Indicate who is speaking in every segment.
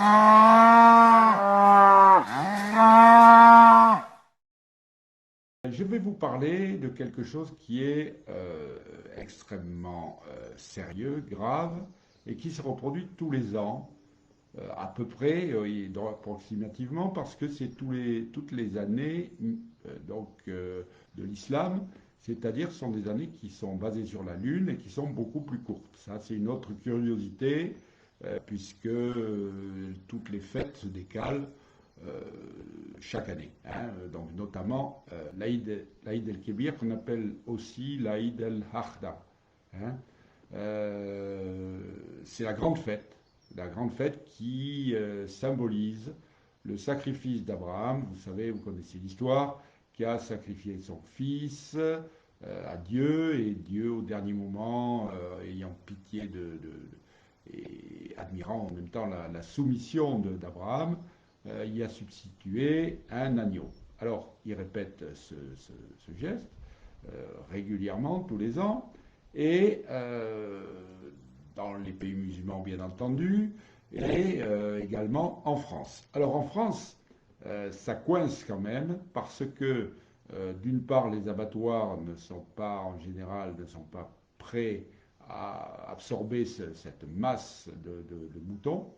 Speaker 1: Je vais vous parler de quelque chose qui est extrêmement sérieux, grave, et qui se reproduit tous les ans, à peu près, et approximativement, parce que c'est toutes les années de l'islam, c'est-à-dire ce sont des années qui sont basées sur la Lune et qui sont beaucoup plus courtes. Ça, c'est une autre curiosité, puisque toutes les fêtes se décalent euh, chaque année, hein, donc notamment l'Aïd el-Kébir, qu'on appelle aussi l'Aïd el-Harda. Hein. C'est la grande fête qui symbolise le sacrifice d'Abraham. Vous savez, vous connaissez l'histoire, qui a sacrifié son fils à Dieu, et Dieu, au dernier moment, ayant pitié et admirant en même temps la soumission d'Abraham, y a substitué un agneau. Alors, il répète ce geste régulièrement, tous les ans, et dans les pays musulmans, bien entendu, et également en France. Alors, en France, ça coince quand même, parce que, d'une part, les abattoirs ne sont pas, en général, ne sont pas prêts à absorber cette masse de moutons,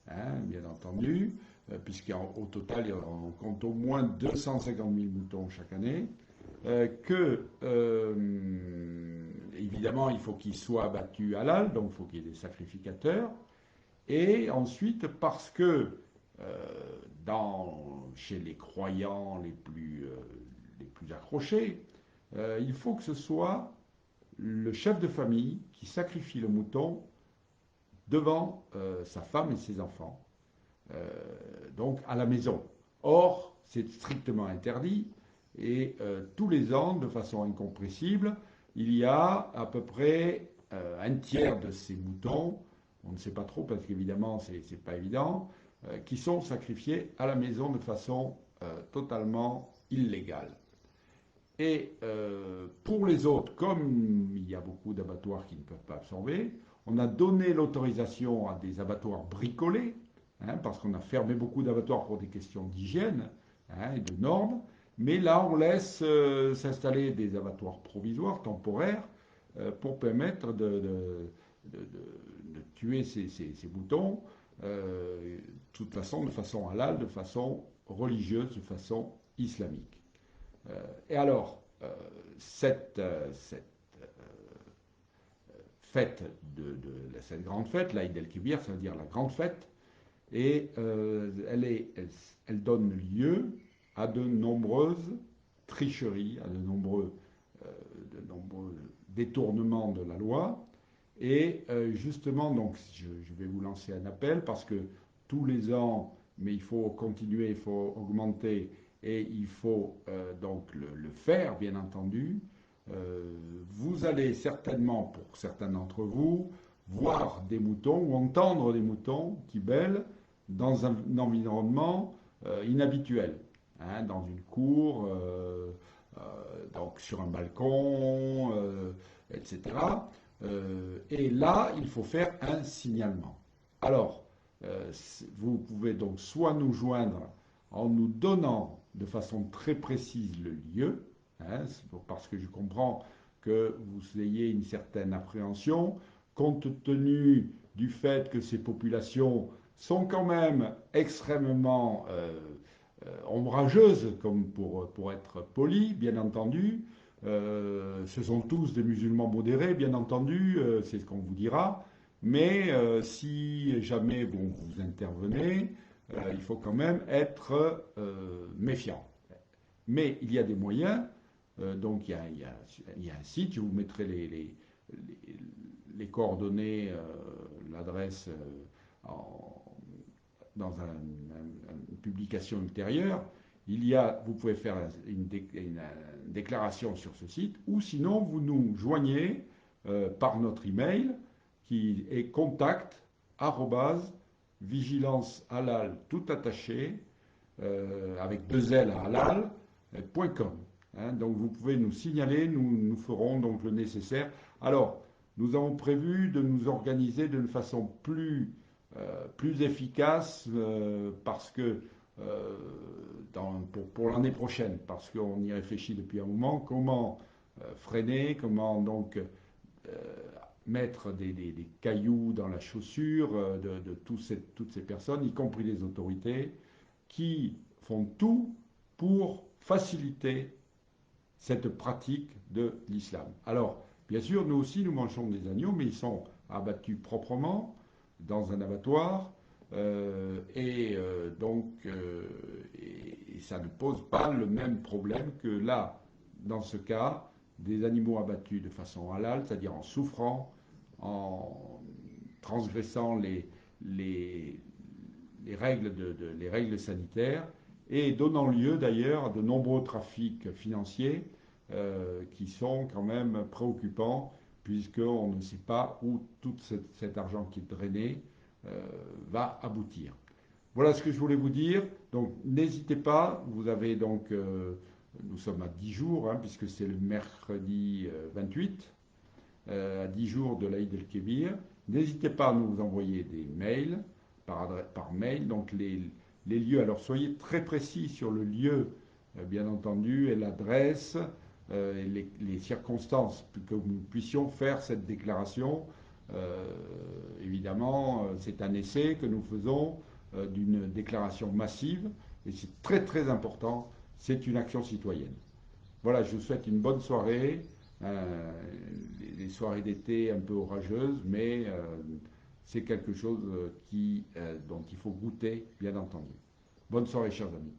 Speaker 1: hein, bien entendu, puisqu'au total, on compte au moins 250 000 moutons chaque année, évidemment, il faut qu'ils soient abattus halal, donc il faut qu'il y ait des sacrificateurs, et ensuite parce que chez les croyants les plus accrochés, il faut que ce soit le chef de famille qui sacrifie le mouton devant sa femme et ses enfants, donc à la maison. Or, c'est strictement interdit, et tous les ans, de façon incompressible, il y a à peu près un tiers de ces moutons, on ne sait pas trop parce qu'évidemment c'est pas évident, qui sont sacrifiés à la maison de façon totalement illégale. Et pour les autres, comme il y a beaucoup d'abattoirs qui ne peuvent pas absorber, on a donné l'autorisation à des abattoirs bricolés, hein, parce qu'on a fermé beaucoup d'abattoirs pour des questions d'hygiène, hein, et de normes. Mais là, on laisse s'installer des abattoirs provisoires, temporaires, pour permettre de tuer ces boutons, de toute façon, de façon halal, de façon religieuse, de façon islamique. Et alors, cette fête, cette grande fête, l'Aïd el-Kibir, ça veut dire la grande fête, et elle donne lieu à de nombreuses tricheries, à de nombreux détournements de la loi. Et justement, donc, je vais vous lancer un appel parce que tous les ans, mais il faut continuer, il faut augmenter, et il faut donc le faire, bien entendu. Vous allez certainement, pour certains d'entre vous, voir des moutons ou entendre des moutons qui bêlent dans un environnement inhabituel, hein, dans une cour, donc sur un balcon, etc. Et là, il faut faire un signalement. Alors, vous pouvez donc soit nous joindre en nous donnant de façon très précise le lieu, hein, parce que je comprends que vous ayez une certaine appréhension, compte tenu du fait que ces populations sont quand même extrêmement ombrageuses, comme pour être poli, bien entendu. Ce sont tous des musulmans modérés, bien entendu, c'est ce qu'on vous dira. Mais si jamais vous intervenez, il faut quand même être méfiant. Mais il y a des moyens, donc il y a un site, je vous mettrai les coordonnées, l'adresse dans une publication ultérieure. Vous pouvez faire une déclaration sur ce site, ou sinon vous nous joignez par notre email qui est contact vigilance halal tout attaché avec deux L à halal.com. Hein, donc vous pouvez nous signaler, nous ferons donc le nécessaire. Alors, nous avons prévu de nous organiser d'une façon plus plus efficace parce que pour l'année prochaine, parce qu'on y réfléchit depuis un moment, comment freiner, comment donc mettre des cailloux dans la chaussure de toutes ces personnes, y compris les autorités, qui font tout pour faciliter cette pratique de l'islam. Alors, bien sûr, nous aussi, nous mangeons des agneaux, mais ils sont abattus proprement dans un abattoir, et ça ne pose pas le même problème que là, dans ce cas, des animaux abattus de façon halal, c'est-à-dire en souffrant, en transgressant les, les règles sanitaires, et donnant lieu d'ailleurs à de nombreux trafics financiers qui sont quand même préoccupants, puisqu'on ne sait pas où tout cet argent qui est drainé va aboutir. Voilà ce que je voulais vous dire. Donc n'hésitez pas, vous avez donc, nous sommes à 10 jours, hein, puisque c'est le mercredi 28, à 10 jours de l'Aïd el-Kébir. N'hésitez pas à nous envoyer des mails par mail, donc les lieux. Alors soyez très précis sur le lieu, bien entendu, et l'adresse, et les circonstances, pour que nous puissions faire cette déclaration. Évidemment, c'est un essai que nous faisons d'une déclaration massive, et c'est très très important, c'est une action citoyenne. Voilà, je vous souhaite une bonne soirée, des soirées d'été un peu orageuses, mais c'est quelque chose dont il faut goûter, bien entendu. Bonne soirée, chers amis.